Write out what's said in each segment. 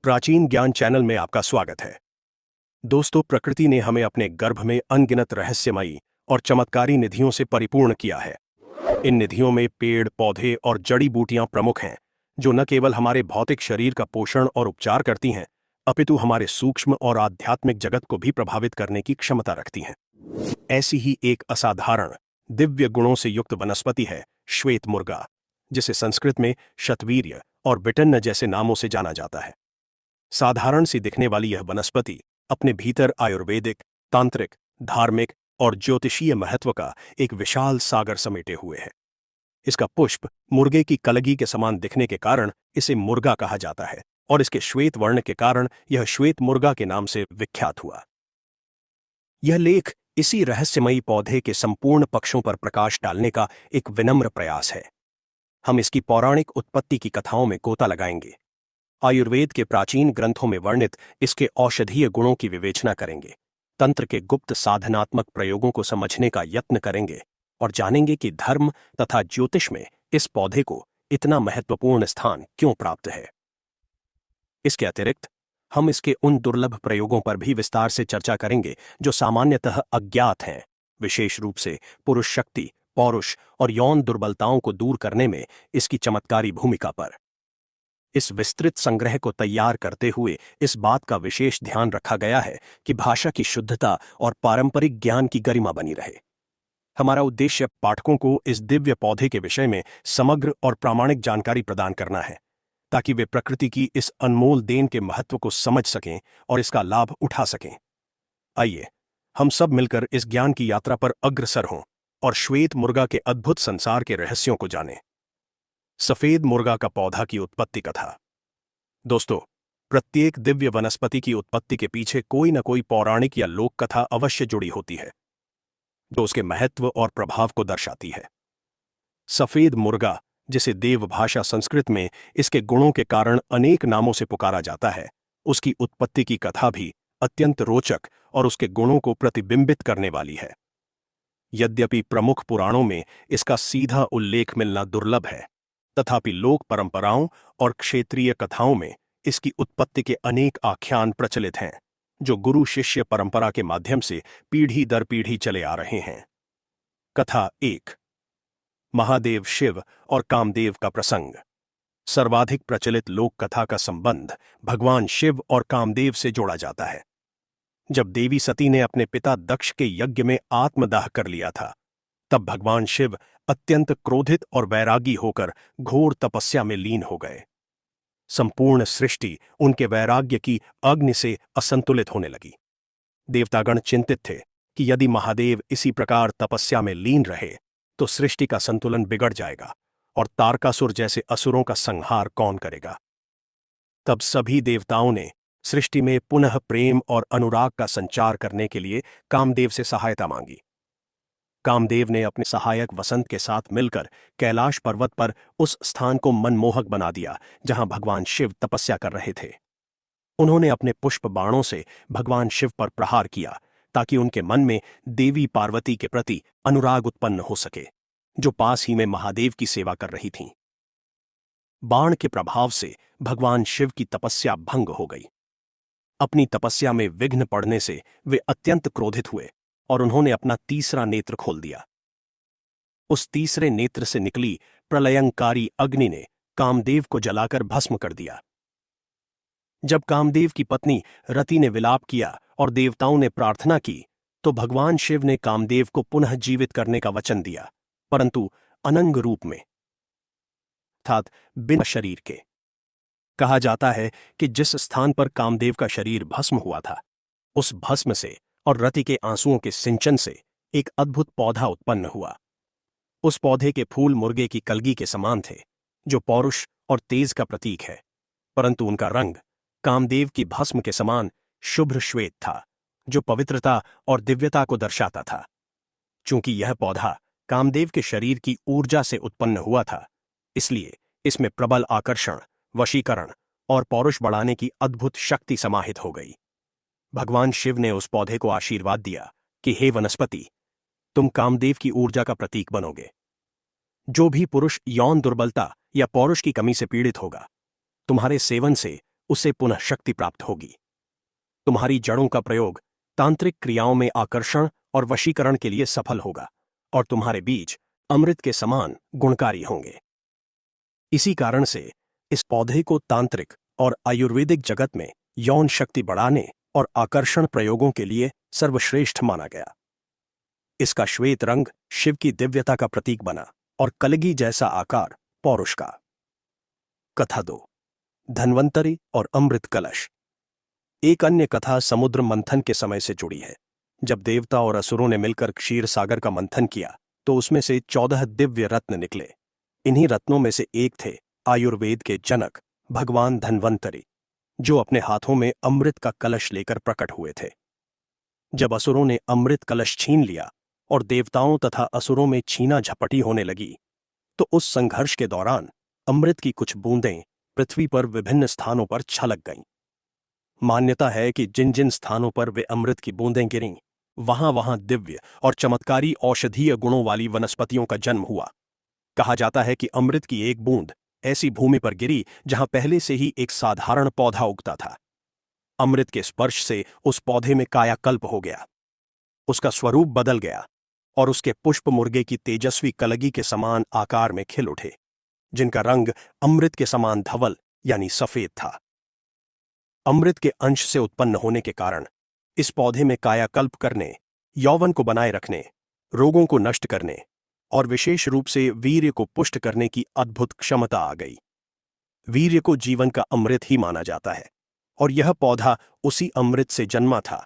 प्राचीन ज्ञान चैनल में आपका स्वागत है। दोस्तों, प्रकृति ने हमें अपने गर्भ में अनगिनत रहस्यमयी और चमत्कारी निधियों से परिपूर्ण किया है। इन निधियों में पेड़, पौधे और जड़ी बूटियां प्रमुख हैं, जो न केवल हमारे भौतिक शरीर का पोषण और उपचार करती हैं, अपितु हमारे सूक्ष्म और आध्यात्मिक जगत को भी प्रभावित करने की क्षमता रखती हैं। ऐसी ही एक असाधारण, दिव्य गुणों से युक्त वनस्पति है श्वेत मुर्गा, जिसे संस्कृत में शतवीर्य और विटन्न जैसे नामों से जाना जाता है। साधारण सी दिखने वाली यह वनस्पति अपने भीतर आयुर्वेदिक, तांत्रिक, धार्मिक और ज्योतिषीय महत्व का एक विशाल सागर समेटे हुए है। इसका पुष्प मुर्गे की कलगी के समान दिखने के कारण इसे मुर्गा कहा जाता है और इसके श्वेत वर्ण के कारण यह श्वेत मुर्गा के नाम से विख्यात हुआ। यह लेख इसी रहस्यमयी पौधे के संपूर्ण पक्षों पर प्रकाश डालने का एक विनम्र प्रयास है। हम इसकी पौराणिक उत्पत्ति की कथाओं में गोता लगाएंगे, आयुर्वेद के प्राचीन ग्रंथों में वर्णित इसके औषधीय गुणों की विवेचना करेंगे, तंत्र के गुप्त साधनात्मक प्रयोगों को समझने का यत्न करेंगे और जानेंगे कि धर्म तथा ज्योतिष में इस पौधे को इतना महत्वपूर्ण स्थान क्यों प्राप्त है। इसके अतिरिक्त हम इसके उन दुर्लभ प्रयोगों पर भी विस्तार से चर्चा करेंगे जो सामान्यतः अज्ञात हैं, विशेष रूप से पुरुष शक्ति, पौरुष और यौन दुर्बलताओं को दूर करने में इसकी चमत्कारी भूमिका पर। इस विस्तृत संग्रह को तैयार करते हुए इस बात का विशेष ध्यान रखा गया है कि भाषा की शुद्धता और पारंपरिक ज्ञान की गरिमा बनी रहे। हमारा उद्देश्य पाठकों को इस दिव्य पौधे के विषय में समग्र और प्रामाणिक जानकारी प्रदान करना है, ताकि वे प्रकृति की इस अनमोल देन के महत्व को समझ सकें और इसका लाभ उठा सकें। आइए हम सब मिलकर इस ज्ञान की यात्रा पर अग्रसर हों और श्वेत मुर्गा के अद्भुत संसार के रहस्यों को जानें। सफेद मुर्गा का पौधा की उत्पत्ति कथा। दोस्तों, प्रत्येक दिव्य वनस्पति की उत्पत्ति के पीछे कोई न कोई पौराणिक या लोक कथा अवश्य जुड़ी होती है, जो उसके महत्व और प्रभाव को दर्शाती है। सफेद मुर्गा, जिसे देवभाषा संस्कृत में इसके गुणों के कारण अनेक नामों से पुकारा जाता है, उसकी उत्पत्ति की कथा भी अत्यंत रोचक और उसके गुणों को प्रतिबिंबित करने वाली है। यद्यपि प्रमुख पुराणों में इसका सीधा उल्लेख मिलना दुर्लभ है, तथापि लोक परंपराओं और क्षेत्रीय कथाओं में इसकी उत्पत्ति के अनेक आख्यान प्रचलित हैं, जो गुरु शिष्य परंपरा के माध्यम से पीढ़ी दर पीढ़ी चले आ रहे हैं। कथा 1। महादेव शिव और कामदेव का प्रसंग। सर्वाधिक प्रचलित लोक कथा का संबंध भगवान शिव और कामदेव से जोड़ा जाता है। जब देवी सती ने अपने पिता दक्ष के यज्ञ में आत्मदाह कर लिया था, तब भगवान शिव अत्यंत क्रोधित और वैरागी होकर घोर तपस्या में लीन हो गए। संपूर्ण सृष्टि उनके वैराग्य की अग्नि से असंतुलित होने लगी। देवतागण चिंतित थे कि यदि महादेव इसी प्रकार तपस्या में लीन रहे तो सृष्टि का संतुलन बिगड़ जाएगा और तारकासुर जैसे असुरों का संहार कौन करेगा। तब सभी देवताओं ने सृष्टि में पुनः प्रेम और अनुराग का संचार करने के लिए कामदेव से सहायता मांगी। कामदेव ने अपने सहायक वसंत के साथ मिलकर कैलाश पर्वत पर उस स्थान को मनमोहक बना दिया जहां भगवान शिव तपस्या कर रहे थे। उन्होंने अपने पुष्प बाणों से भगवान शिव पर प्रहार किया ताकि उनके मन में देवी पार्वती के प्रति अनुराग उत्पन्न हो सके, जो पास ही में महादेव की सेवा कर रही थीं। बाण के प्रभाव से भगवान शिव की तपस्या भंग हो गई। अपनी तपस्या में विघ्न पड़ने से वे अत्यंत क्रोधित हुए और उन्होंने अपना तीसरा नेत्र खोल दिया। उस तीसरे नेत्र से निकली प्रलयंकारी अग्नि ने कामदेव को जलाकर भस्म कर दिया। जब कामदेव की पत्नी रति ने विलाप किया और देवताओं ने प्रार्थना की, तो भगवान शिव ने कामदेव को पुनः जीवित करने का वचन दिया, परंतु अनंग रूप में, अर्थात बिना शरीर के। कहा जाता है कि जिस स्थान पर कामदेव का शरीर भस्म हुआ था, उस भस्म से और रति के आंसुओं के सिंचन से एक अद्भुत पौधा उत्पन्न हुआ। उस पौधे के फूल मुर्गे की कलगी के समान थे, जो पौरुष और तेज का प्रतीक है, परंतु उनका रंग कामदेव की भस्म के समान शुभ्र श्वेत था, जो पवित्रता और दिव्यता को दर्शाता था। चूंकि यह पौधा कामदेव के शरीर की ऊर्जा से उत्पन्न हुआ था, इसलिए इसमें प्रबल आकर्षण, वशीकरण और पौरुष बढ़ाने की अद्भुत शक्ति समाहित हो गई। भगवान शिव ने उस पौधे को आशीर्वाद दिया कि हे वनस्पति, तुम कामदेव की ऊर्जा का प्रतीक बनोगे। जो भी पुरुष यौन दुर्बलता या पौरुष की कमी से पीड़ित होगा, तुम्हारे सेवन से उसे पुनः शक्ति प्राप्त होगी। तुम्हारी जड़ों का प्रयोग तांत्रिक क्रियाओं में आकर्षण और वशीकरण के लिए सफल होगा और तुम्हारे बीज अमृत के समान गुणकारी होंगे। इसी कारण से इस पौधे को तांत्रिक और आयुर्वेदिक जगत में यौन शक्ति बढ़ाने और आकर्षण प्रयोगों के लिए सर्वश्रेष्ठ माना गया। इसका श्वेत रंग शिव की दिव्यता का प्रतीक बना और कलगी जैसा आकार पौरुष का। कथा 2, धन्वंतरि और अमृत कलश। एक अन्य कथा समुद्र मंथन के समय से जुड़ी है। जब देवता और असुरों ने मिलकर क्षीर सागर का मंथन किया तो उसमें से 14 दिव्य रत्न निकले। इन्हीं रत्नों में से एक थे आयुर्वेद के जनक भगवान धन्वंतरि, जो अपने हाथों में अमृत का कलश लेकर प्रकट हुए थे। जब असुरों ने अमृत कलश छीन लिया और देवताओं तथा असुरों में छीना झपटी होने लगी, तो उस संघर्ष के दौरान अमृत की कुछ बूंदें पृथ्वी पर विभिन्न स्थानों पर छलक गईं। मान्यता है कि जिन जिन स्थानों पर वे अमृत की बूंदें गिरीं, वहां वहां दिव्य और चमत्कारी औषधीय गुणों वाली वनस्पतियों का जन्म हुआ। कहा जाता है कि अमृत की एक बूंद ऐसी भूमि पर गिरी जहां पहले से ही एक साधारण पौधा उगता था। अमृत के स्पर्श से उस पौधे में कायाकल्प हो गया, उसका स्वरूप बदल गया और उसके पुष्प मुर्गे की तेजस्वी कलगी के समान आकार में खिल उठे, जिनका रंग अमृत के समान धवल यानी सफेद था। अमृत के अंश से उत्पन्न होने के कारण इस पौधे में कायाकल्प करने, यौवन को बनाए रखने, रोगों को नष्ट करने और विशेष रूप से वीर्य को पुष्ट करने की अद्भुत क्षमता आ गई। वीर्य को जीवन का अमृत ही माना जाता है और यह पौधा उसी अमृत से जन्मा था,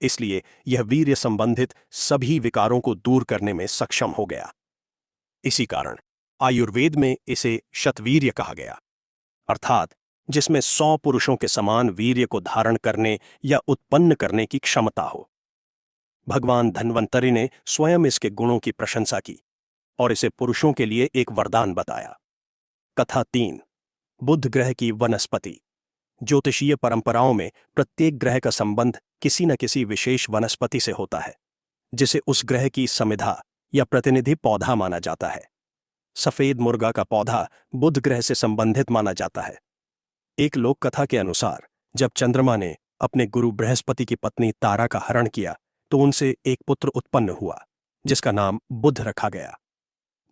इसलिए यह वीर्य संबंधित सभी विकारों को दूर करने में सक्षम हो गया। इसी कारण आयुर्वेद में इसे शतवीर्य कहा गया, अर्थात जिसमें 100 पुरुषों के समान वीर्य को धारण करने या उत्पन्न करने की क्षमता हो। भगवान धन्वंतरि ने स्वयं इसके गुणों की प्रशंसा की और इसे पुरुषों के लिए एक वरदान बताया। कथा 3, बुध ग्रह की वनस्पति। ज्योतिषीय परंपराओं में प्रत्येक ग्रह का संबंध किसी न किसी विशेष वनस्पति से होता है, जिसे उस ग्रह की समिधा या प्रतिनिधि पौधा माना जाता है। सफेद मुर्गा का पौधा बुध ग्रह से संबंधित माना जाता है। एक लोक कथा के अनुसार जब चंद्रमा ने अपने गुरु बृहस्पति की पत्नी तारा का हरण किया तो उनसे एक पुत्र उत्पन्न हुआ, जिसका नाम बुध रखा गया।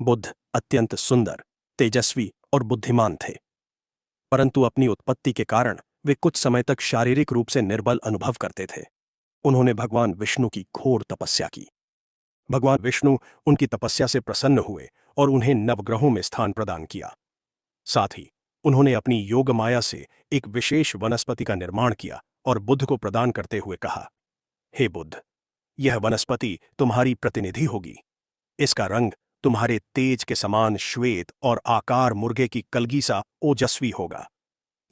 बुध अत्यंत सुंदर, तेजस्वी और बुद्धिमान थे, परंतु अपनी उत्पत्ति के कारण वे कुछ समय तक शारीरिक रूप से निर्बल अनुभव करते थे। उन्होंने भगवान विष्णु की घोर तपस्या की। भगवान विष्णु उनकी तपस्या से प्रसन्न हुए और उन्हें नवग्रहों में स्थान प्रदान किया। साथ ही उन्होंने अपनी योग माया से एक विशेष वनस्पति का निर्माण किया और बुध को प्रदान करते हुए कहा, हे बुध, यह वनस्पति तुम्हारी प्रतिनिधि होगी। इसका रंग तुम्हारे तेज के समान श्वेत और आकार मुर्गे की कलगी सा ओजस्वी होगा।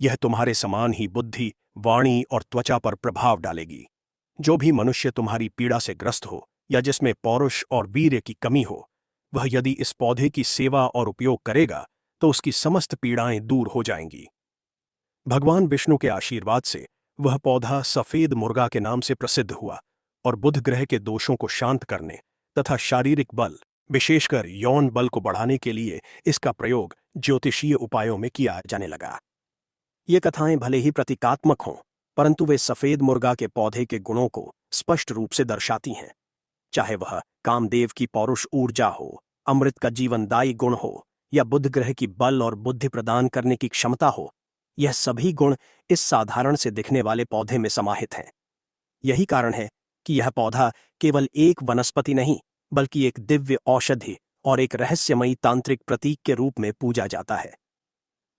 यह तुम्हारे समान ही बुद्धि, वाणी और त्वचा पर प्रभाव डालेगी। जो भी मनुष्य तुम्हारी पीड़ा से ग्रस्त हो या जिसमें पौरुष और वीर्य की कमी हो, वह यदि इस पौधे की सेवा और उपयोग करेगा तो उसकी समस्त पीड़ाएं दूर हो जाएंगी। भगवान विष्णु के आशीर्वाद से वह पौधा सफेद मुर्गा के नाम से प्रसिद्ध हुआ और बुध ग्रह के दोषों को शांत करने तथा शारीरिक बल, विशेषकर यौन बल को बढ़ाने के लिए इसका प्रयोग ज्योतिषीय उपायों में किया जाने लगा। ये कथाएं भले ही प्रतीकात्मक हों, परंतु वे सफेद मुर्गा के पौधे के गुणों को स्पष्ट रूप से दर्शाती हैं। चाहे वह कामदेव की पौरुष ऊर्जा हो, अमृत का जीवनदायी गुण हो या बुध ग्रह की बल और बुद्धि प्रदान करने की क्षमता हो, यह सभी गुण इस साधारण से दिखने वाले पौधे में समाहित हैं। यही कारण है कि यह पौधा केवल एक वनस्पति नहीं, बल्कि एक दिव्य औषधि और एक रहस्यमयी तांत्रिक प्रतीक के रूप में पूजा जाता है।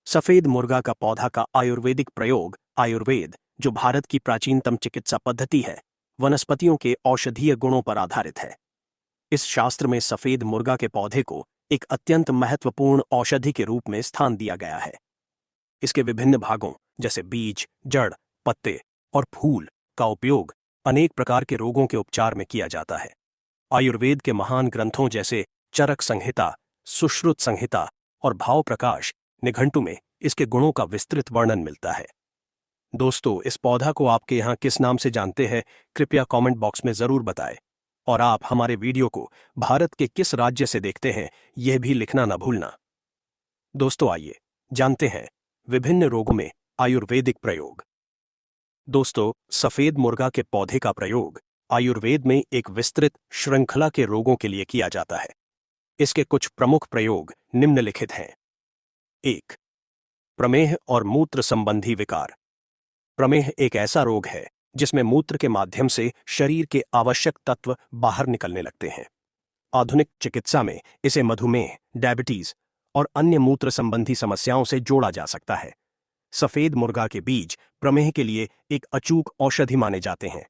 सफेद मुर्गा का पौधा का आयुर्वेदिक प्रयोग, आयुर्वेद, जो भारत की प्राचीनतम चिकित्सा पद्धति है, वनस्पतियों के औषधीय गुणों पर आधारित है। इस शास्त्र में सफेद मुर्गा के पौधे को एक अत्यंत महत्वपूर्ण औषधि के रूप में स्थान दिया गया है। इसके विभिन्न भागों जैसे बीज, जड़, पत्ते और फूल का उपयोग अनेक प्रकार के रोगों के उपचार में किया जाता है। आयुर्वेद के महान ग्रंथों जैसे चरक संहिता, सुश्रुत संहिता और भाव प्रकाश निघंटु में इसके गुणों का विस्तृत वर्णन मिलता है। दोस्तों, इस पौधा को आपके यहाँ किस नाम से जानते हैं, कृपया कमेंट बॉक्स में जरूर बताएं। और आप हमारे वीडियो को भारत के किस राज्य से देखते हैं, यह भी लिखना न भूलना। दोस्तों, आइए जानते हैं विभिन्न रोगों में आयुर्वेदिक प्रयोग। दोस्तों, सफेद मुर्गा के पौधे का प्रयोग आयुर्वेद में एक विस्तृत श्रृंखला के रोगों के लिए किया जाता है। इसके कुछ प्रमुख प्रयोग निम्नलिखित हैं। 1. प्रमेह और मूत्र संबंधी विकार। प्रमेह एक ऐसा रोग है जिसमें मूत्र के माध्यम से शरीर के आवश्यक तत्व बाहर निकलने लगते हैं। आधुनिक चिकित्सा में इसे मधुमेह, डायबिटीज और अन्य मूत्र संबंधी समस्याओं से जोड़ा जा सकता है। सफेद मुर्गा के बीज प्रमेह के लिए एक अचूक औषधि माने जाते हैं।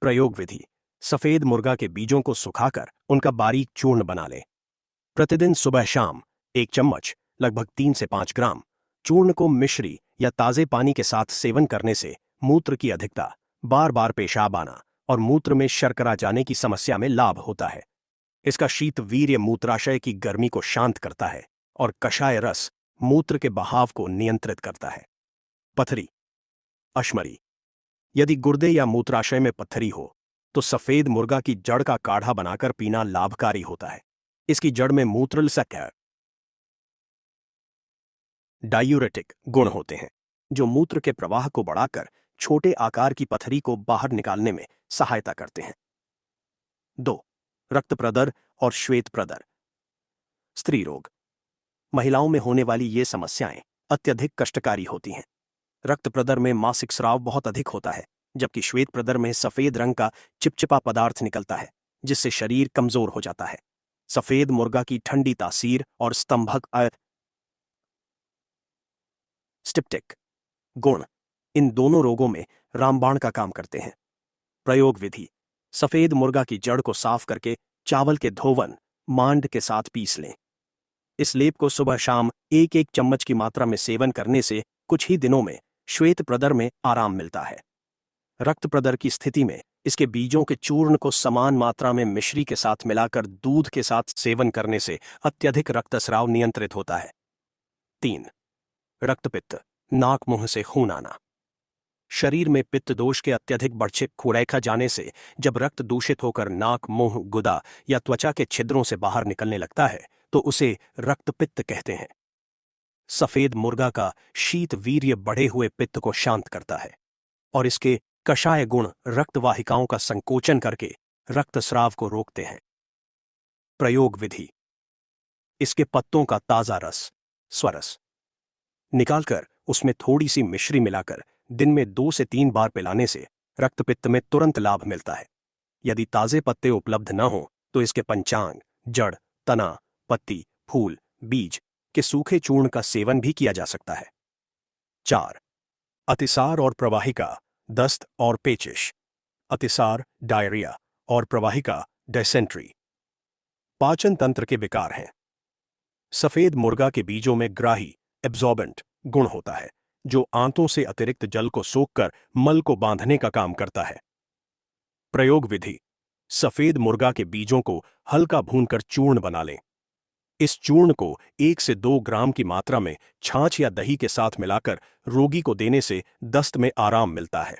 प्रयोग विधि: सफेद मुर्गा के बीजों को सुखाकर उनका बारीक चूर्ण बना लें। प्रतिदिन सुबह शाम 1 चम्मच लगभग 3 से 5 ग्राम चूर्ण को मिश्री या ताजे पानी के साथ सेवन करने से मूत्र की अधिकता, बार बार पेशाब आना और मूत्र में शर्करा जाने की समस्या में लाभ होता है। इसका शीत वीर्य मूत्राशय की गर्मी को शांत करता है और कषाय रस मूत्र के बहाव को नियंत्रित करता है। पथरी, अश्मरी। यदि गुर्दे या मूत्राशय में पत्थरी हो तो सफेद मुर्गा की जड़ का काढ़ा बनाकर पीना लाभकारी होता है। इसकी जड़ में मूत्रलसक डायूरेटिक गुण होते हैं जो मूत्र के प्रवाह को बढ़ाकर छोटे आकार की पथरी को बाहर निकालने में सहायता करते हैं। 2. रक्त प्रदर और श्वेत प्रदर। स्त्री रोग। महिलाओं में होने वाली ये समस्याएं अत्यधिक कष्टकारी होती हैं। रक्त प्रदर में मासिक स्राव बहुत अधिक होता है, जबकि श्वेत प्रदर में सफेद रंग का चिपचिपा पदार्थ निकलता है जिससे शरीर कमजोर हो जाता है। सफेद मुर्गा की ठंडी तासीर और स्तंभक स्टिप्टिक गुण इन दोनों रोगों में रामबाण का काम करते हैं। प्रयोग विधि: सफेद मुर्गा की जड़ को साफ करके चावल के धोवन मांड के साथ पीस लें। इस लेप को सुबह शाम 1-1 चम्मच की मात्रा में सेवन करने से कुछ ही दिनों में श्वेत प्रदर में आराम मिलता है। रक्त प्रदर की स्थिति में इसके बीजों के चूर्ण को समान मात्रा में मिश्री के साथ मिलाकर दूध के साथ सेवन करने से अत्यधिक रक्तस्राव नियंत्रित होता है। 3. रक्तपित्त, नाक मुंह से खून आना। शरीर में पित्त दोष के अत्यधिक बढ़छिप खुरैखा जाने से जब रक्त दूषित होकर नाक, मुंह, गुदा या त्वचा के छिद्रों से बाहर निकलने लगता है तो उसे रक्तपित्त कहते हैं। सफेद मुर्गा का शीत वीर्य बढ़े हुए पित्त को शांत करता है और इसके कषाय गुण रक्तवाहिकाओं का संकोचन करके रक्तस्राव को रोकते हैं। प्रयोग विधि: इसके पत्तों का ताजा रस, स्वरस निकालकर उसमें थोड़ी सी मिश्री मिलाकर दिन में 2 से 3 बार पिलाने से रक्तपित्त में तुरंत लाभ मिलता है। यदि ताजे पत्ते उपलब्ध न हो तो इसके पंचांग, जड़, तना, पत्ती, फूल, बीज के सूखे चूर्ण का सेवन भी किया जा सकता है। 4. अतिसार और प्रवाहिका, दस्त और पेचिश। अतिसार, डायरिया और प्रवाहिका, डिसेंट्री पाचन तंत्र के विकार हैं। सफेद मुर्गा के बीजों में ग्राही, एब्जॉर्बेंट गुण होता है जो आंतों से अतिरिक्त जल को सोखकर मल को बांधने का काम करता है। प्रयोग विधि: सफेद मुर्गा के बीजों को हल्का भूनकर चूर्ण बना लें। इस चूर्ण को 1 से 2 ग्राम की मात्रा में छाछ या दही के साथ मिलाकर रोगी को देने से दस्त में आराम मिलता है।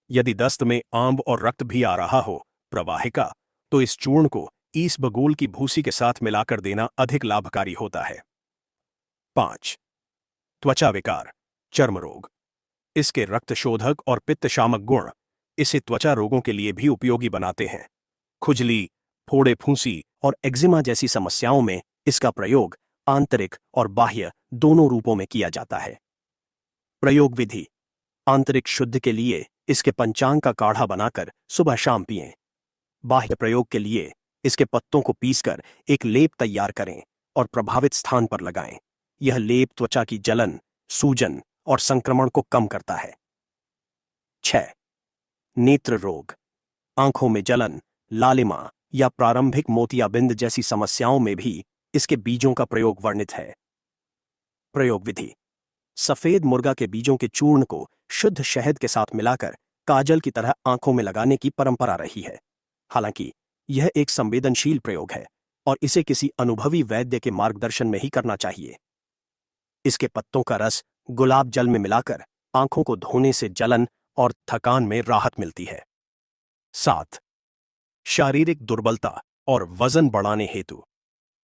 यदि दस्त में आंब और रक्त भी आ रहा हो, प्रवाहिका, तो इस चूर्ण को ईसबगोल की भूसी के साथ मिलाकर देना अधिक लाभकारी होता है। 5. त्वचा विकार, चर्म रोग। इसके रक्तशोधक और पित्तशामक गुण इसे त्वचा रोगों के लिए भी उपयोगी बनाते हैं। खुजली, फोड़े फूंसी और एक्जिमा जैसी समस्याओं में इसका प्रयोग आंतरिक और बाह्य दोनों रूपों में किया जाता है। प्रयोग विधि: आंतरिक शुद्ध के लिए इसके पंचांग का काढ़ा बनाकर सुबह शाम पिएं। बाह्य प्रयोग के लिए इसके पत्तों को पीसकर एक लेप तैयार करें और प्रभावित स्थान पर लगाएं। यह लेप त्वचा की जलन, सूजन और संक्रमण को कम करता है। 6. नेत्र रोग। आंखों में जलन, लालिमा या प्रारंभिक मोतियाबिंद जैसी समस्याओं में भी इसके बीजों का प्रयोग वर्णित है। प्रयोग विधि: सफेद मुर्गा के बीजों के चूर्ण को शुद्ध शहद के साथ मिलाकर काजल की तरह आंखों में लगाने की परंपरा रही है। हालांकि यह एक संवेदनशील प्रयोग है और इसे किसी अनुभवी वैद्य के मार्गदर्शन में ही करना चाहिए। इसके पत्तों का रस गुलाब जल में मिलाकर आंखों को धोने से जलन और थकान में राहत मिलती है। 7. शारीरिक दुर्बलता और वजन बढ़ाने हेतु।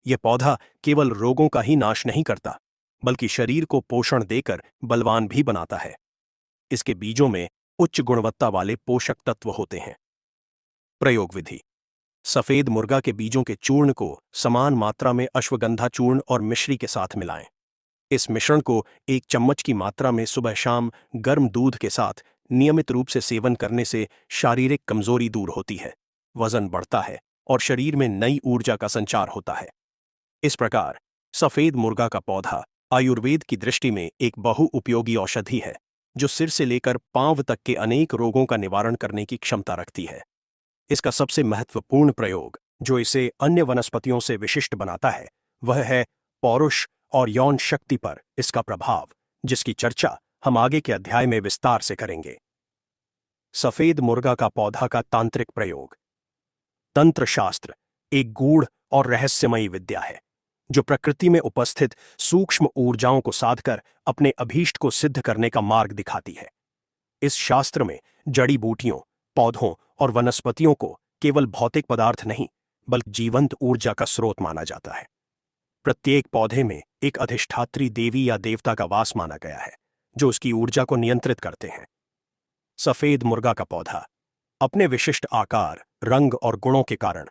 यह पौधा केवल रोगों का ही नाश नहीं करता, बल्कि शरीर को पोषण देकर बलवान भी बनाता है। इसके बीजों में उच्च गुणवत्ता वाले पोषक तत्व होते हैं। प्रयोग विधि। सफेद मुर्गा के बीजों के चूर्ण को समान मात्रा में अश्वगंधा चूर्ण और मिश्री के साथ मिलाएं। इस मिश्रण को 1 चम्मच की मात्रा में सुबह शाम गर्म दूध के साथ नियमित रूप से सेवन करने से शारीरिक कमजोरी दूर होती है, वजन बढ़ता है और शरीर में नई ऊर्जा का संचार होता है। इस प्रकार सफेद मुर्गा का पौधा आयुर्वेद की दृष्टि में एक बहुउपयोगी औषधि है, जो सिर से लेकर पांव तक के अनेक रोगों का निवारण करने की क्षमता रखती है। इसका सबसे महत्वपूर्ण प्रयोग, जो इसे अन्य वनस्पतियों से विशिष्ट बनाता है, वह है पौरुष और यौन शक्ति पर इसका प्रभाव, जिसकी चर्चा हम आगे के अध्याय में विस्तार से करेंगे। सफेद मुर्गा का पौधा का तांत्रिक प्रयोग। तंत्र शास्त्र एक गूढ़ और रहस्यमयी विद्या है, जो प्रकृति में उपस्थित सूक्ष्म ऊर्जाओं को साधकर अपने अभीष्ट को सिद्ध करने का मार्ग दिखाती है। इस शास्त्र में जड़ी बूटियों, पौधों और वनस्पतियों को केवल भौतिक पदार्थ नहीं, बल्कि जीवंत ऊर्जा का स्रोत माना जाता है। प्रत्येक पौधे में एक अधिष्ठात्री देवी या देवता का वास माना गया है, जो उसकी ऊर्जा को नियंत्रित करते हैं। सफेद मुर्गा का पौधा अपने विशिष्ट आकार, रंग और गुणों के कारण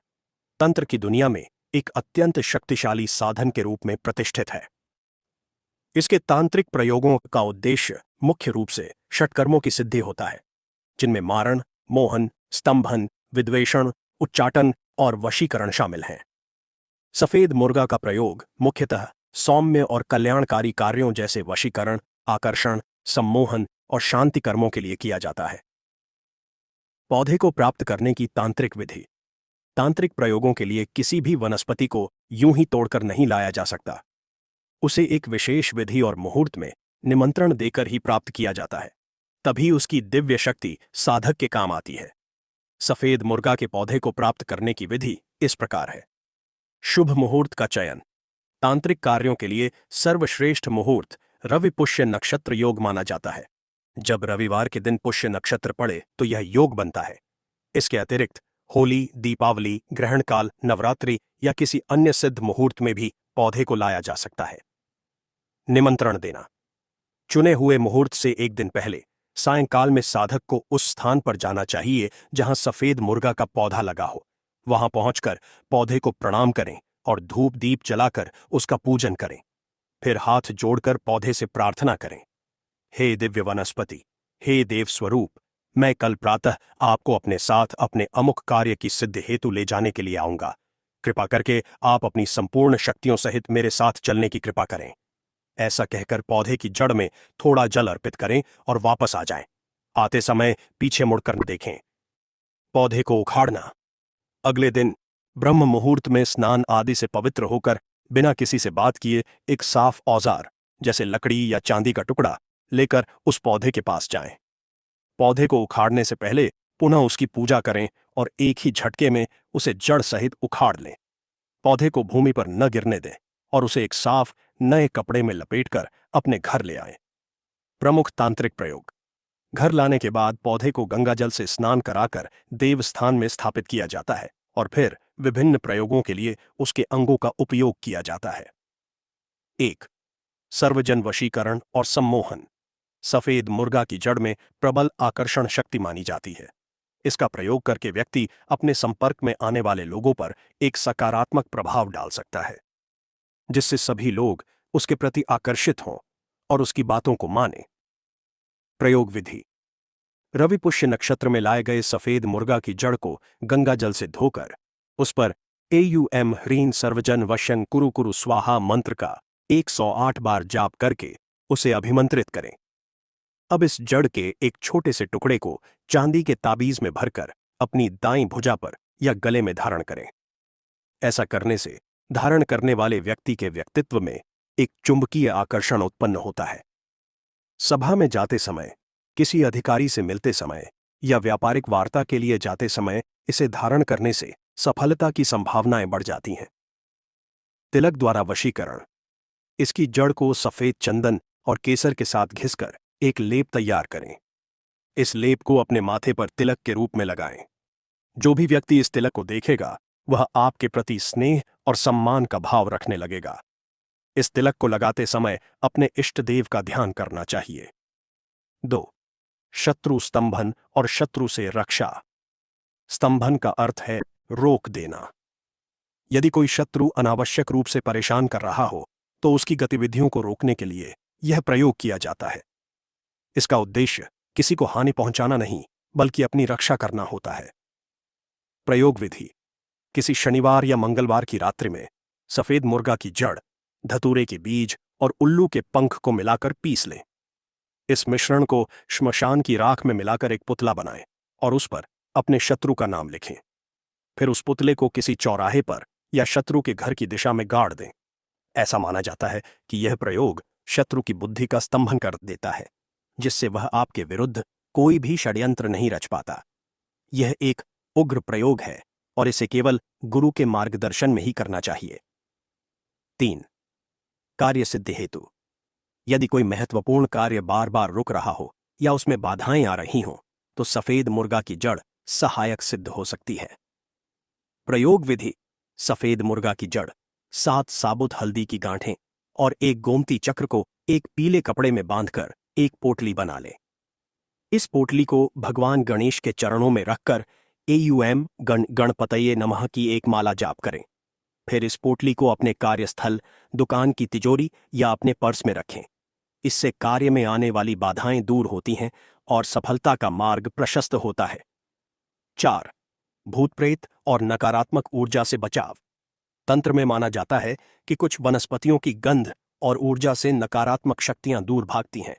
तंत्र की दुनिया में एक अत्यंत शक्तिशाली साधन के रूप में प्रतिष्ठित है। इसके तांत्रिक प्रयोगों का उद्देश्य मुख्य रूप से षटकर्मों की सिद्धि होता है, जिनमें मारण, मोहन, स्तंभन, विद्वेषण, उच्चाटन और वशीकरण शामिल हैं। सफेद मुर्गा का प्रयोग मुख्यतः सौम्य और कल्याणकारी कार्यों जैसे वशीकरण, आकर्षण, सम्मोहन और शांति कर्मों के लिए किया जाता है। पौधे को प्राप्त करने की तांत्रिक विधि। तांत्रिक प्रयोगों के लिए किसी भी वनस्पति को यूं ही तोड़कर नहीं लाया जा सकता। उसे एक विशेष विधि और मुहूर्त में निमंत्रण देकर ही प्राप्त किया जाता है, तभी उसकी दिव्य शक्ति साधक के काम आती है। सफेद मुर्गा के पौधे को प्राप्त करने की विधि इस प्रकार है। शुभ मुहूर्त का चयन। तांत्रिक कार्यों के लिए सर्वश्रेष्ठ मुहूर्त रवि पुष्य नक्षत्र योग माना जाता है। जब रविवार के दिन पुष्य नक्षत्र पड़े तो यह योग बनता है। इसके अतिरिक्त होली, दीपावली, ग्रहण काल, नवरात्रि या किसी अन्य सिद्ध मुहूर्त में भी पौधे को लाया जा सकता है। निमंत्रण देना। चुने हुए मुहूर्त से एक दिन पहले सायंकाल में साधक को उस स्थान पर जाना चाहिए जहां सफेद मुर्गा का पौधा लगा हो। वहां पहुंचकर पौधे को प्रणाम करें और धूप दीप जलाकर उसका पूजन करें। फिर हाथ जोड़कर पौधे से प्रार्थना करें, हे दिव्य वनस्पति, हे देव स्वरूप, मैं कल प्रातः आपको अपने साथ अपने अमुक कार्य की सिद्धि हेतु ले जाने के लिए आऊंगा। कृपा करके आप अपनी संपूर्ण शक्तियों सहित मेरे साथ चलने की कृपा करें। ऐसा कहकर पौधे की जड़ में थोड़ा जल अर्पित करें और वापस आ जाएं। आते समय पीछे मुड़कर न देखें। पौधे को उखाड़ना। अगले दिन ब्रह्म मुहूर्त में स्नान आदि से पवित्र होकर बिना किसी से बात किए एक साफ औजार जैसे लकड़ी या चांदी का टुकड़ा लेकर उस पौधे के पास जाएं। पौधे को उखाड़ने से पहले पुनः उसकी पूजा करें और एक ही झटके में उसे जड़ सहित उखाड़ लें। पौधे को भूमि पर न गिरने दें और उसे एक साफ नए कपड़े में लपेटकर अपने घर ले आएं। प्रमुख तांत्रिक प्रयोग। घर लाने के बाद पौधे को गंगाजल से स्नान कराकर देवस्थान में स्थापित किया जाता है और फिर विभिन्न प्रयोगों के लिए उसके अंगों का उपयोग किया जाता है। 1. सर्वजन वशीकरण और सम्मोहन। सफेद मुर्गा की जड़ में प्रबल आकर्षण शक्ति मानी जाती है। इसका प्रयोग करके व्यक्ति अपने संपर्क में आने वाले लोगों पर एक सकारात्मक प्रभाव डाल सकता है, जिससे सभी लोग उसके प्रति आकर्षित हों और उसकी बातों को मानें। प्रयोग विधि। रवि पुष्य नक्षत्र में लाए गए सफेद मुर्गा की जड़ को गंगा जल से धोकर उस पर एयूएम ह्रीं सर्वजन वशं कुरु कुरु स्वाहा मंत्र का 108 बार जाप करके उसे अभिमंत्रित करें। अब इस जड़ के एक छोटे से टुकड़े को चांदी के ताबीज में भरकर अपनी दाईं भुजा पर या गले में धारण करें। ऐसा करने से धारण करने वाले व्यक्ति के व्यक्तित्व में एक चुंबकीय आकर्षण उत्पन्न होता है। सभा में जाते समय, किसी अधिकारी से मिलते समय या व्यापारिक वार्ता के लिए जाते समय इसे धारण करने से सफलता की संभावनाएं बढ़ जाती हैं। तिलक द्वारा वशीकरण। इसकी जड़ को सफेद चंदन और केसर के साथ घिसकर एक लेप तैयार करें। इस लेप को अपने माथे पर तिलक के रूप में लगाएं। जो भी व्यक्ति इस तिलक को देखेगा वह आपके प्रति स्नेह और सम्मान का भाव रखने लगेगा। इस तिलक को लगाते समय अपने इष्ट देव का ध्यान करना चाहिए। 2. शत्रु स्तंभन और शत्रु से रक्षा। स्तंभन का अर्थ है रोक देना। यदि कोई शत्रु अनावश्यक रूप से परेशान कर रहा हो तो उसकी गतिविधियों को रोकने के लिए यह प्रयोग किया जाता है। इसका उद्देश्य किसी को हानि पहुंचाना नहीं बल्कि अपनी रक्षा करना होता है। प्रयोग विधि: किसी शनिवार या मंगलवार की रात्रि में सफेद मुर्गा की जड़, धतूरे के बीज और उल्लू के पंख को मिलाकर पीस लें। इस मिश्रण को श्मशान की राख में मिलाकर एक पुतला बनाएं और उस पर अपने शत्रु का नाम लिखें। फिर उस पुतले को किसी चौराहे पर या शत्रु के घर की दिशा में गाड़ दें। ऐसा माना जाता है कि यह प्रयोग शत्रु की बुद्धि का स्तंभन कर देता है, जिससे वह आपके विरुद्ध कोई भी षड्यंत्र नहीं रच पाता। यह एक उग्र प्रयोग है और इसे केवल गुरु के मार्गदर्शन में ही करना चाहिए। 3. कार्य सिद्धि हेतु: यदि कोई महत्वपूर्ण कार्य बार बार रुक रहा हो या उसमें बाधाएं आ रही हों तो सफेद मुर्गा की जड़ सहायक सिद्ध हो सकती है। प्रयोग विधि: सफेद मुर्गा की जड़, 7 साबुत हल्दी की गांठें और एक गोमती चक्र को एक पीले कपड़े में बांधकर एक पोटली बना लें। इस पोटली को भगवान गणेश के चरणों में रखकर एयूएम गणपतये नमः की एक माला जाप करें। फिर इस पोटली को अपने कार्यस्थल, दुकान की तिजोरी या अपने पर्स में रखें। इससे कार्य में आने वाली बाधाएं दूर होती हैं और सफलता का मार्ग प्रशस्त होता है। 4. भूत प्रेत और नकारात्मक ऊर्जा से बचाव। तंत्र में माना जाता है कि कुछ वनस्पतियों की गंध और ऊर्जा से नकारात्मक शक्तियां दूर भागती हैं।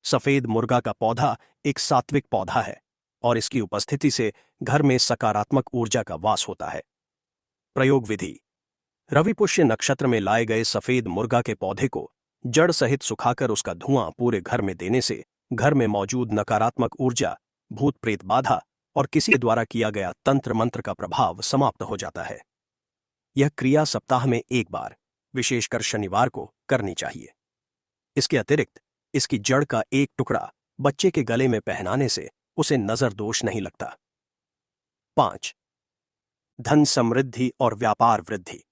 सफेद मुर्गा का पौधा एक सात्विक पौधा है और इसकी उपस्थिति से घर में सकारात्मक ऊर्जा का वास होता है। प्रयोग विधि: रवि पुष्य नक्षत्र में लाए गए सफेद मुर्गा के पौधे को जड़ सहित सुखाकर उसका धुआं पूरे घर में देने से घर में मौजूद नकारात्मक ऊर्जा, भूत प्रेत बाधा और किसी के द्वारा किया गया तंत्र मंत्र का प्रभाव समाप्त हो जाता है। यह क्रिया सप्ताह में एक बार, विशेषकर शनिवार को, करनी चाहिए। इसके अतिरिक्त इसकी जड़ का एक टुकड़ा बच्चे के गले में पहनाने से उसे नजर दोष नहीं लगता। 5. धन समृद्धि और व्यापार वृद्धि।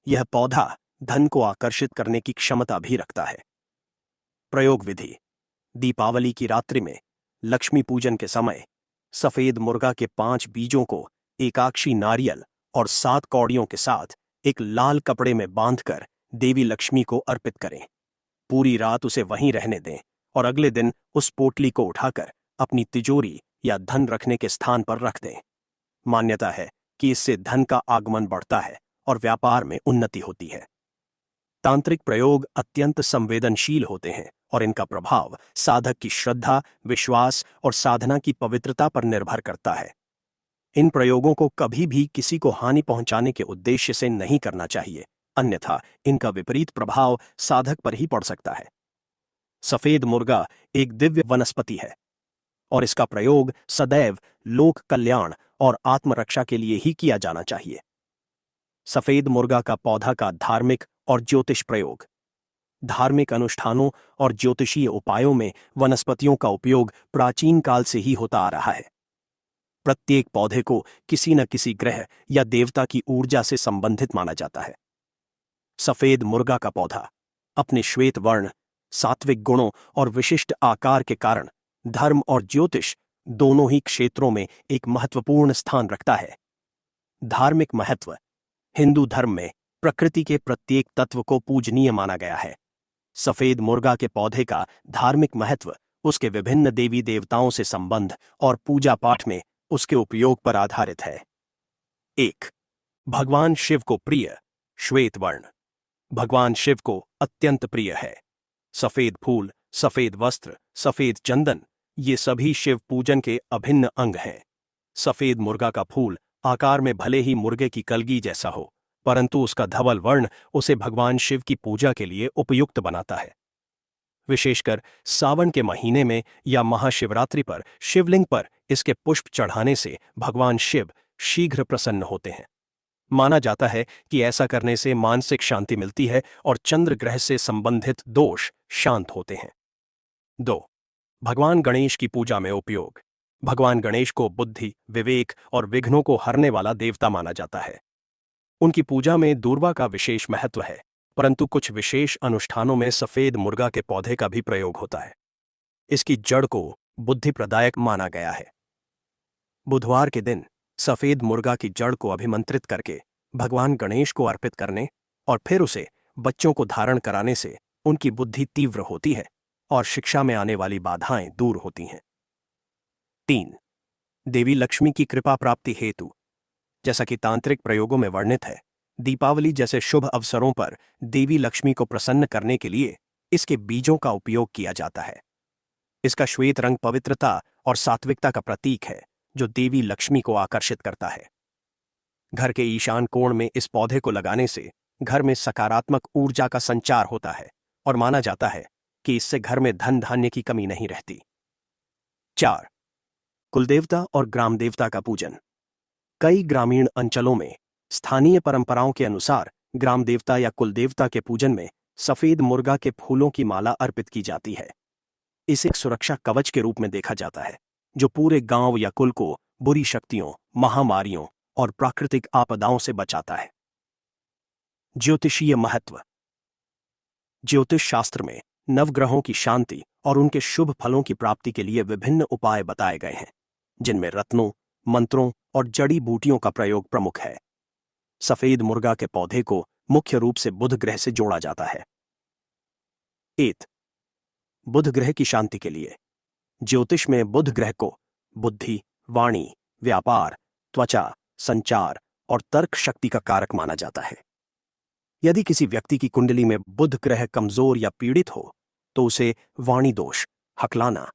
यह पौधा धन को आकर्षित करने की क्षमता भी रखता है। प्रयोग विधि: दीपावली की रात्रि में लक्ष्मी पूजन के समय सफेद मुर्गा के 5 बीजों को एकाक्षी नारियल और 7 कौड़ियों के साथ एक लाल कपड़े में बांधकर देवी लक्ष्मी को अर्पित करें। पूरी रात उसे वहीं रहने दें और अगले दिन उस पोटली को उठाकर अपनी तिजोरी या धन रखने के स्थान पर रख दें। मान्यता है कि इससे धन का आगमन बढ़ता है और व्यापार में उन्नति होती है। तांत्रिक प्रयोग अत्यंत संवेदनशील होते हैं और इनका प्रभाव साधक की श्रद्धा, विश्वास और साधना की पवित्रता पर निर्भर करता है। इन प्रयोगों को कभी भी किसी को हानि पहुंचाने के उद्देश्य से नहीं करना चाहिए, अन्यथा इनका विपरीत प्रभाव साधक पर ही पड़ सकता है। सफेद मुर्गा एक दिव्य वनस्पति है और इसका प्रयोग सदैव लोक कल्याण और आत्मरक्षा के लिए ही किया जाना चाहिए। सफेद मुर्गा का पौधा का धार्मिक और ज्योतिष प्रयोग। धार्मिक अनुष्ठानों और ज्योतिषीय उपायों में वनस्पतियों का उपयोग प्राचीन काल से ही होता आ रहा है। प्रत्येक पौधे को किसी न किसी ग्रह या देवता की ऊर्जा से संबंधित माना जाता है। सफेद मुर्गा का पौधा अपने श्वेत वर्ण, सात्विक गुणों और विशिष्ट आकार के कारण धर्म और ज्योतिष दोनों ही क्षेत्रों में एक महत्वपूर्ण स्थान रखता है। धार्मिक महत्व: हिंदू धर्म में प्रकृति के प्रत्येक तत्व को पूजनीय माना गया है। सफेद मुर्गा के पौधे का धार्मिक महत्व उसके विभिन्न देवी देवताओं से संबंध और पूजा पाठ में उसके उपयोग पर आधारित है। 1. भगवान शिव को प्रिय श्वेत वर्ण। भगवान शिव को अत्यंत प्रिय है। सफेद फूल, सफेद वस्त्र, सफेद चंदन, ये सभी शिव पूजन के अभिन्न अंग हैं। सफेद मुर्गा का फूल आकार में भले ही मुर्गे की कलगी जैसा हो, परंतु उसका धवल वर्ण उसे भगवान शिव की पूजा के लिए उपयुक्त बनाता है। विशेषकर सावन के महीने में या महाशिवरात्रि पर शिवलिंग पर इसके पुष्प चढ़ाने से भगवान शिव शीघ्र प्रसन्न होते हैं। माना जाता है कि ऐसा करने से मानसिक शांति मिलती है और चंद्र ग्रह से संबंधित दोष शांत होते हैं। 2. भगवान गणेश की पूजा में उपयोग। भगवान गणेश को बुद्धि, विवेक और विघ्नों को हरने वाला देवता माना जाता है। उनकी पूजा में दूर्वा का विशेष महत्व है परंतु कुछ विशेष अनुष्ठानों में सफेद मुर्गा के पौधे का भी प्रयोग होता है। इसकी जड़ को बुद्धि प्रदायक माना गया है। बुधवार के दिन सफेद मुर्गा की जड़ को अभिमंत्रित करके भगवान गणेश को अर्पित करने और फिर उसे बच्चों को धारण कराने से उनकी बुद्धि तीव्र होती है और शिक्षा में आने वाली बाधाएं दूर होती हैं। 3. देवी लक्ष्मी की कृपा प्राप्ति हेतु। जैसा कि तांत्रिक प्रयोगों में वर्णित है, दीपावली जैसे शुभ अवसरों पर देवी लक्ष्मी को प्रसन्न करने के लिए इसके बीजों का उपयोग किया जाता है। इसका श्वेत रंग पवित्रता और सात्विकता का प्रतीक है, जो देवी लक्ष्मी को आकर्षित करता है। घर के ईशान कोण में इस पौधे को लगाने से घर में सकारात्मक ऊर्जा का संचार होता है और माना जाता है कि इससे घर में धन धान्य की कमी नहीं रहती। 4. कुलदेवता और ग्राम देवता का पूजन। कई ग्रामीण अंचलों में स्थानीय परंपराओं के अनुसार ग्राम देवता या कुलदेवता के पूजन में सफेद मुर्गा के फूलों की माला अर्पित की जाती है। इसे एक सुरक्षा कवच के रूप में देखा जाता है, जो पूरे गांव या कुल को बुरी शक्तियों, महामारियों और प्राकृतिक आपदाओं से बचाता है। ज्योतिषीय महत्व। ज्योतिष शास्त्र में नवग्रहों की शांति और उनके शुभ फलों की प्राप्ति के लिए विभिन्न उपाय बताए गए हैं, जिनमें रत्नों, मंत्रों और जड़ी बूटियों का प्रयोग प्रमुख है। सफेद मुर्गा के पौधे को मुख्य रूप से बुध ग्रह से जोड़ा जाता है। 8. बुध ग्रह की शांति के लिए। ज्योतिष में बुध ग्रह को बुद्धि, वाणी, व्यापार, त्वचा, संचार और तर्क शक्ति का कारक माना जाता है। यदि किसी व्यक्ति की कुंडली में बुध ग्रह कमजोर या पीड़ित हो तो उसे वाणी दोष, हकलाना,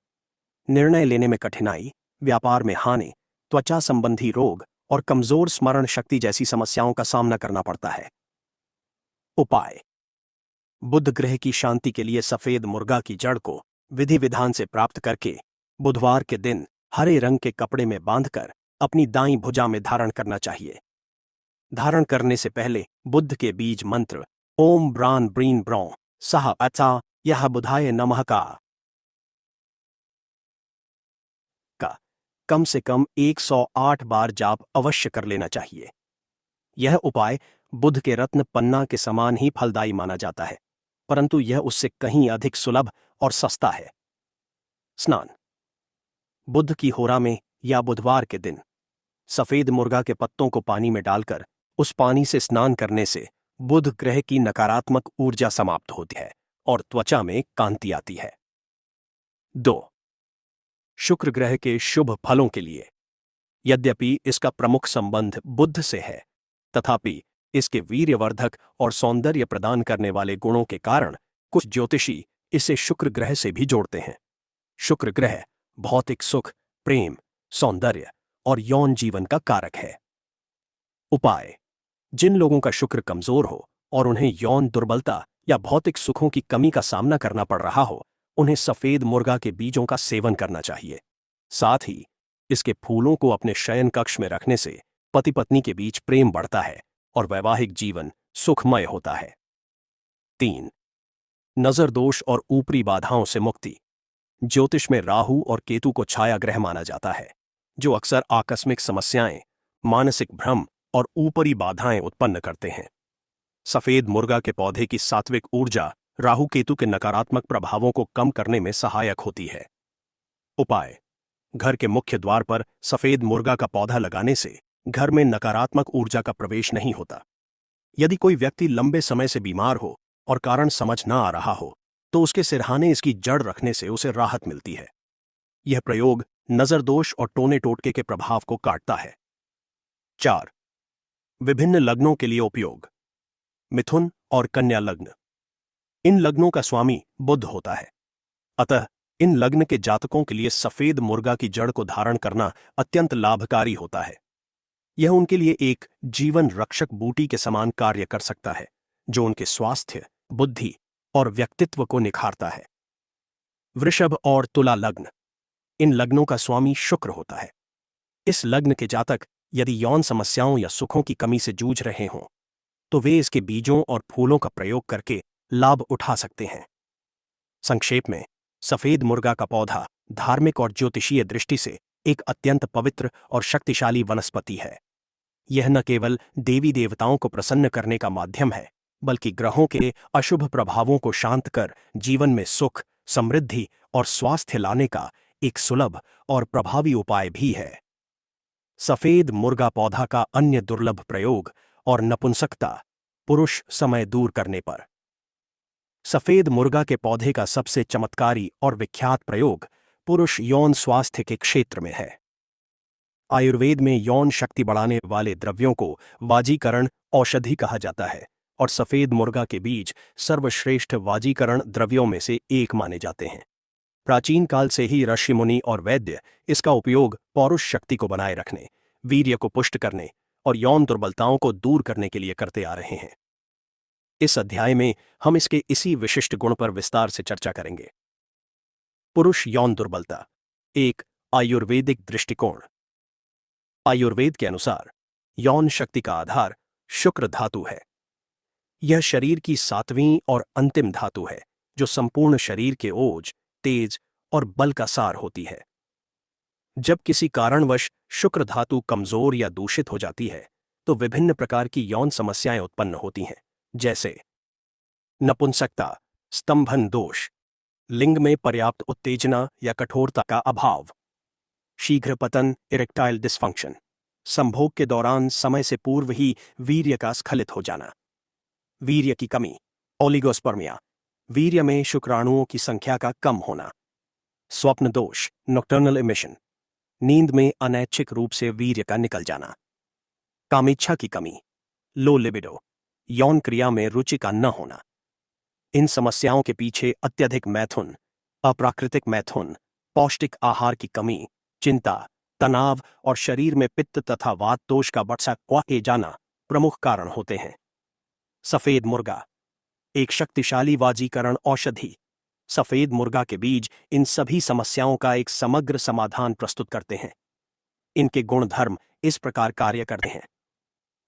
निर्णय लेने में कठिनाई, व्यापार में हानि, त्वचा संबंधी रोग और कमजोर स्मरण शक्ति जैसी समस्याओं का सामना करना पड़ता है। उपाय। बुध ग्रह की शांति के लिए सफेद मुर्गा की जड़ को विधि विधान से प्राप्त करके बुधवार के दिन हरे रंग के कपड़े में बांधकर अपनी दाईं भुजा में धारण करना चाहिए। धारण करने से पहले बुद्ध के बीज मंत्र ओम ब्रान ब्रीन ब्रौ सह अचा यह बुधाय नमः का कम से कम 108 बार जाप अवश्य कर लेना चाहिए। यह उपाय बुध के रत्न पन्ना के समान ही फलदायी माना जाता है, परंतु यह उससे कहीं अधिक सुलभ और सस्ता है। स्नान। बुध की होरा में या बुधवार के दिन सफेद मुर्गा के पत्तों को पानी में डालकर उस पानी से स्नान करने से बुध ग्रह की नकारात्मक ऊर्जा समाप्त होती है और त्वचा में कांति आती है। 2. शुक्र ग्रह के शुभ फलों के लिए। यद्यपि इसका प्रमुख संबंध बुध से है, तथापि इसके वीर्यवर्धक और सौंदर्य प्रदान करने वाले गुणों के कारण कुछ ज्योतिषी इसे शुक्र ग्रह से भी जोड़ते हैं। शुक्र ग्रह भौतिक सुख, प्रेम, सौंदर्य और यौन जीवन का कारक है। उपाय। जिन लोगों का शुक्र कमजोर हो और उन्हें यौन दुर्बलता या भौतिक सुखों की कमी का सामना करना पड़ रहा हो, उन्हें सफेद मुर्गा के बीजों का सेवन करना चाहिए। साथ ही इसके फूलों को अपने शयन कक्ष में रखने से पति पत्नी के बीच प्रेम बढ़ता है और वैवाहिक जीवन सुखमय होता है। 3. नजर दोष और ऊपरी बाधाओं से मुक्ति। ज्योतिष में राहु और केतु को छाया ग्रह माना जाता है, जो अक्सर आकस्मिक समस्याएं, मानसिक भ्रम और ऊपरी बाधाएं उत्पन्न करते हैं। सफेद मुर्गा के पौधे की सात्विक ऊर्जा राहु केतु के नकारात्मक प्रभावों को कम करने में सहायक होती है। उपाय। घर के मुख्य द्वार पर सफेद मुर्गा का पौधा लगाने से घर में नकारात्मक ऊर्जा का प्रवेश नहीं होता। यदि कोई व्यक्ति लंबे समय से बीमार हो और कारण समझ न आ रहा हो, तो उसके सिरहाने इसकी जड़ रखने से उसे राहत मिलती है। यह प्रयोग नजर दोष और टोने टोटके के प्रभाव को काटता है। 4. विभिन्न लग्नों के लिए उपयोग। मिथुन और कन्या लग्न। इन लग्नों का स्वामी बुध होता है, अतः इन लग्न के जातकों के लिए सफेद मुर्गा की जड़ को धारण करना अत्यंत लाभकारी होता है। यह उनके लिए एक जीवन रक्षक बूटी के समान कार्य कर सकता है, जो उनके स्वास्थ्य, बुद्धि और व्यक्तित्व को निखारता है। वृषभ और तुला लग्न। इन लग्नों का स्वामी शुक्र होता है। इस लग्न के जातक यदि यौन समस्याओं या सुखों की कमी से जूझ रहे हों, तो वे इसके बीजों और फूलों का प्रयोग करके लाभ उठा सकते हैं। संक्षेप में, सफेद मुर्गा का पौधा धार्मिक और ज्योतिषीय दृष्टि से एक अत्यंत पवित्र और शक्तिशाली वनस्पति है। यह न केवल देवी देवताओं को प्रसन्न करने का माध्यम है, बल्कि ग्रहों के अशुभ प्रभावों को शांत कर जीवन में सुख, समृद्धि और स्वास्थ्य लाने का एक सुलभ और प्रभावी उपाय भी है। सफेद मुर्गा पौधा का अन्य दुर्लभ प्रयोग और नपुंसकता, पुरुष समय दूर करने पर। सफेद मुर्गा के पौधे का सबसे चमत्कारी और विख्यात प्रयोग पुरुष यौन स्वास्थ्य के क्षेत्र में है। आयुर्वेद में यौन शक्ति बढ़ाने वाले द्रव्यों को वाजीकरण औषधि कहा जाता है और सफेद मुर्गा के बीज सर्वश्रेष्ठ वाजीकरण द्रव्यों में से एक माने जाते हैं। प्राचीन काल से ही ऋषि मुनि और वैद्य इसका उपयोग पौरुष शक्ति को बनाए रखने, वीर्य को पुष्ट करने और यौन दुर्बलताओं को दूर करने के लिए करते आ रहे हैं। इस अध्याय में हम इसके इसी विशिष्ट गुण पर विस्तार से चर्चा करेंगे। पुरुष यौन दुर्बलता, एक आयुर्वेदिक दृष्टिकोण। आयुर्वेद के अनुसार यौन शक्ति का आधार शुक्र धातु है। यह शरीर की 7वीं और अंतिम धातु है जो संपूर्ण शरीर के ओज, तेज और बल का सार होती है। जब किसी कारणवश शुक्र धातु कमजोर या दूषित हो जाती है तो विभिन्न प्रकार की यौन समस्याएं उत्पन्न होती हैं, जैसे नपुंसकता, स्तंभन दोष, लिंग में पर्याप्त उत्तेजना या कठोरता का अभाव, शीघ्र पतन इरेक्टाइल डिस्फंक्शन, संभोग के दौरान समय से पूर्व ही वीर्य का स्खलित हो जाना, वीर्य की कमी, ओलिगोस्पर्मिया, वीर्य में शुक्राणुओं की संख्या का कम होना, स्वप्न दोष, नॉक्टर्नल इमिशन, नींद में अनैच्छिक रूप से वीर्य का निकल जाना, कामेच्छा की कमी, लो लिबिडो, यौन क्रिया में रुचि का न होना। इन समस्याओं के पीछे अत्यधिक मैथुन, अप्राकृतिक मैथुन, पौष्टिक आहार की कमी, चिंता, तनाव और शरीर में पित्त तथा वात दोष का बढ़ जाना प्रमुख कारण होते हैं। सफेद मुर्गा, एक शक्तिशाली वाजीकरण औषधि। सफेद मुर्गा के बीज इन सभी समस्याओं का एक समग्र समाधान प्रस्तुत करते हैं। इनके गुणधर्म इस प्रकार कार्य करते हैं।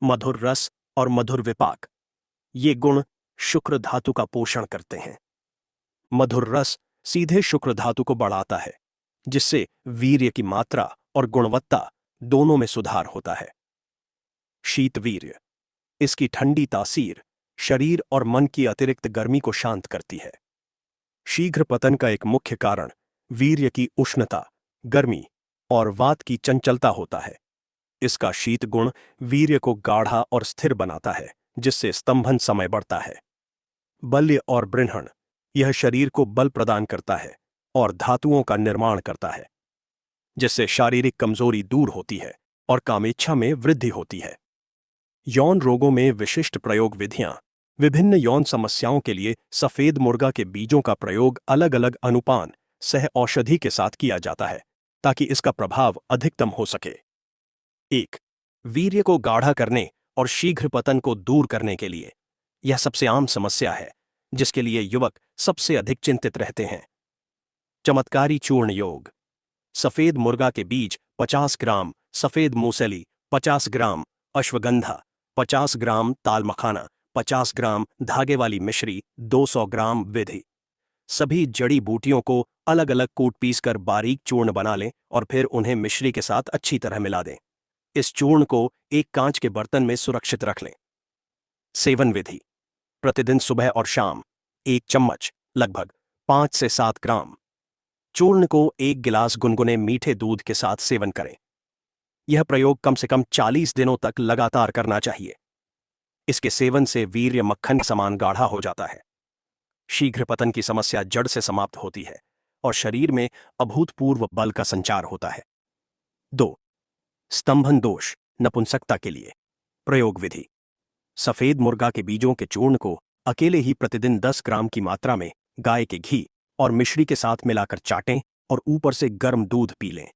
मधुर रस और मधुर विपाक, ये गुण शुक्र धातु का पोषण करते हैं। मधुर रस सीधे शुक्र धातु को बढ़ाता है, जिससे वीर्य की मात्रा और गुणवत्ता दोनों में सुधार होता है। शीत वीर्य, इसकी ठंडी तासीर शरीर और मन की अतिरिक्त गर्मी को शांत करती है। शीघ्र पतन का एक मुख्य कारण वीर्य की उष्णता, गर्मी और वात की चंचलता होता है। इसका शीत गुण वीर्य को गाढ़ा और स्थिर बनाता है, जिससे स्तंभन समय बढ़ता है। बल्य और बृहण, यह शरीर को बल प्रदान करता है और धातुओं का निर्माण करता है, जिससे शारीरिक कमजोरी दूर होती है और कामेच्छा में वृद्धि होती है। यौन रोगों में विशिष्ट प्रयोग विधियां। विभिन्न यौन समस्याओं के लिए सफेद मुर्गा के बीजों का प्रयोग अलग अलग अनुपान सह औषधि के साथ किया जाता है ताकि इसका प्रभाव अधिकतम हो सके। 1. वीर्य को गाढ़ा करने और शीघ्र पतन को दूर करने के लिए। यह सबसे आम समस्या है जिसके लिए युवक सबसे अधिक चिंतित रहते हैं। चमत्कारी चूर्ण योग। सफेद मुर्गा के बीज 50 ग्राम, सफेद मूसली 50 ग्राम, अश्वगंधा 50 ग्राम, ताल मखाना 50 ग्राम, धागे वाली मिश्री 200 ग्राम। विधि: सभी जड़ी बूटियों को अलग अलग कूट पीस कर बारीक चूर्ण बना लें और फिर उन्हें मिश्री के साथ अच्छी तरह मिला दें। इस चूर्ण को एक कांच के बर्तन में सुरक्षित रख लें। सेवन विधि: प्रतिदिन सुबह और शाम 1 चम्मच, लगभग 5 से 7 ग्राम। चूर्ण को 1 गिलास गुनगुने मीठे दूध के साथ सेवन करें। यह प्रयोग कम से कम 40 दिनों तक लगातार करना चाहिए। इसके सेवन से वीर्य मक्खन समान गाढ़ा हो जाता है। शीघ्र पतन की समस्या जड़ से समाप्त होती है और शरीर में अभूतपूर्व बल का संचार होता है। 2. स्तंभन दोष, नपुंसकता के लिए। प्रयोग विधि: सफेद मुर्गा के बीजों के चूर्ण को अकेले ही प्रतिदिन 10 ग्राम की मात्रा में गाय के घी और मिश्री के साथ मिलाकर चाटें और ऊपर से गर्म दूध पी लें।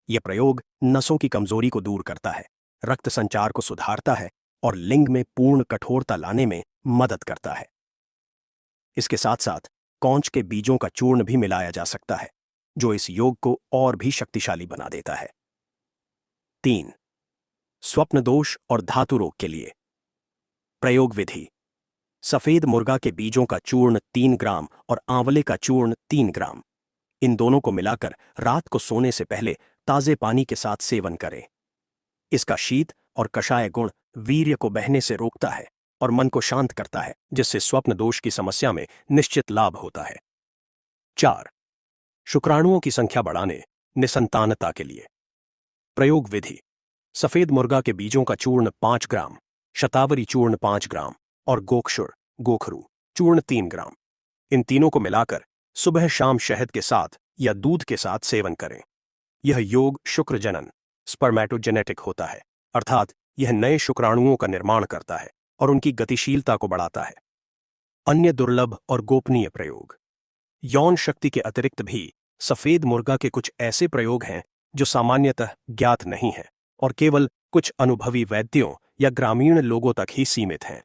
यह प्रयोग नसों की कमजोरी को दूर करता है, रक्त संचार को सुधारता है और लिंग में पूर्ण कठोरता लाने में मदद करता है। इसके साथ साथ कौंच के बीजों का चूर्ण भी मिलाया जा सकता है, जो इस योग को और भी शक्तिशाली बना देता है। 3. स्वप्न दोष और धातु रोग के लिए। प्रयोग विधि: सफेद मुर्गा के बीजों का चूर्ण 3 ग्राम और आंवले का चूर्ण 3 ग्राम। इन दोनों को मिलाकर रात को सोने से पहले ताजे पानी के साथ सेवन करें। इसका शीत और कषाय गुण वीर्य को बहने से रोकता है और मन को शांत करता है, जिससे स्वप्न दोष की समस्या में निश्चित लाभ होता है। 4. शुक्राणुओं की संख्या बढ़ाने, निसंतानता के लिए। प्रयोग विधि: सफेद मुर्गा के बीजों का चूर्ण 5 ग्राम, शतावरी चूर्ण 5 ग्राम और गोक्षुर गोखरू चूर्ण 3 ग्राम। इन तीनों को मिलाकर सुबह शाम शहद के साथ या दूध के साथ सेवन करें। यह योग शुक्र जनन स्पर्मेटोजेनेटिक होता है, अर्थात यह नए शुक्राणुओं का निर्माण करता है और उनकी गतिशीलता को बढ़ाता है। अन्य दुर्लभ और गोपनीय प्रयोग: यौन शक्ति के अतिरिक्त भी सफेद मुर्गा के कुछ ऐसे प्रयोग हैं जो सामान्यतः ज्ञात नहीं हैं और केवल कुछ अनुभवी वैद्यों या ग्रामीण लोगों तक ही सीमित हैं।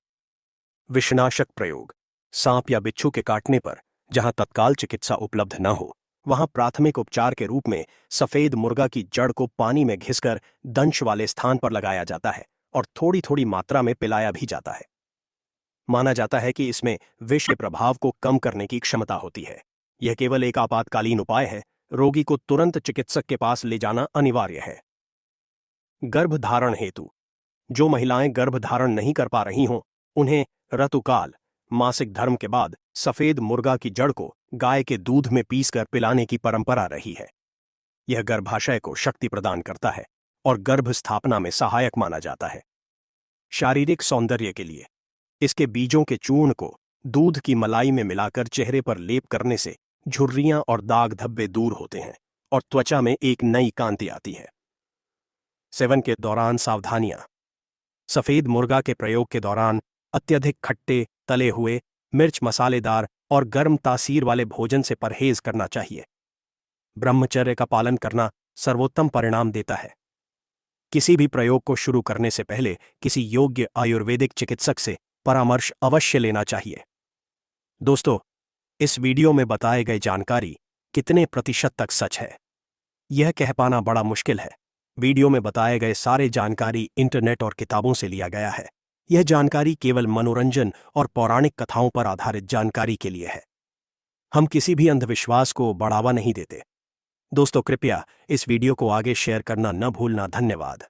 विषनाशक प्रयोग: सांप या बिच्छू के काटने पर जहां तत्काल चिकित्सा उपलब्ध न हो, वहां प्राथमिक उपचार के रूप में सफेद मुर्गा की जड़ को पानी में घिसकर दंश वाले स्थान पर लगाया जाता है और थोड़ी थोड़ी मात्रा में पिलाया भी जाता है। माना जाता है कि इसमें विष के प्रभाव को कम करने की क्षमता होती है। यह केवल एक आपातकालीन उपाय है, रोगी को तुरंत चिकित्सक के पास ले जाना अनिवार्य है। गर्भधारण हेतु: जो महिलाएं गर्भधारण नहीं कर पा रही हों, उन्हें ऋतुकाल मासिक धर्म के बाद सफेद मुर्गा की जड़ को गाय के दूध में पीसकर पिलाने की परंपरा रही है। यह गर्भाशय को शक्ति प्रदान करता है और गर्भ स्थापना में सहायक माना जाता है। शारीरिक सौंदर्य के लिए: इसके बीजों के चूर्ण को दूध की मलाई में मिलाकर चेहरे पर लेप करने से झुर्रियां और दाग धब्बे दूर होते हैं और त्वचा में एक नई कांति आती है। सेवन के दौरान सावधानियां: सफेद मुर्गा के प्रयोग के दौरान अत्यधिक खट्टे, तले हुए, मिर्च मसालेदार और गर्म तासीर वाले भोजन से परहेज करना चाहिए। ब्रह्मचर्य का पालन करना सर्वोत्तम परिणाम देता है। किसी भी प्रयोग को शुरू करने से पहले किसी योग्य आयुर्वेदिक चिकित्सक से परामर्श अवश्य लेना चाहिए। दोस्तों, इस वीडियो में बताए गए जानकारी कितने प्रतिशत तक सच है, यह कह पाना बड़ा मुश्किल है। वीडियो में बताए गए सारे जानकारी इंटरनेट और किताबों से लिया गया है। यह जानकारी केवल मनोरंजन और पौराणिक कथाओं पर आधारित जानकारी के लिए है। हम किसी भी अंधविश्वास को बढ़ावा नहीं देते। दोस्तों, कृपया इस वीडियो को आगे शेयर करना न भूलना। धन्यवाद।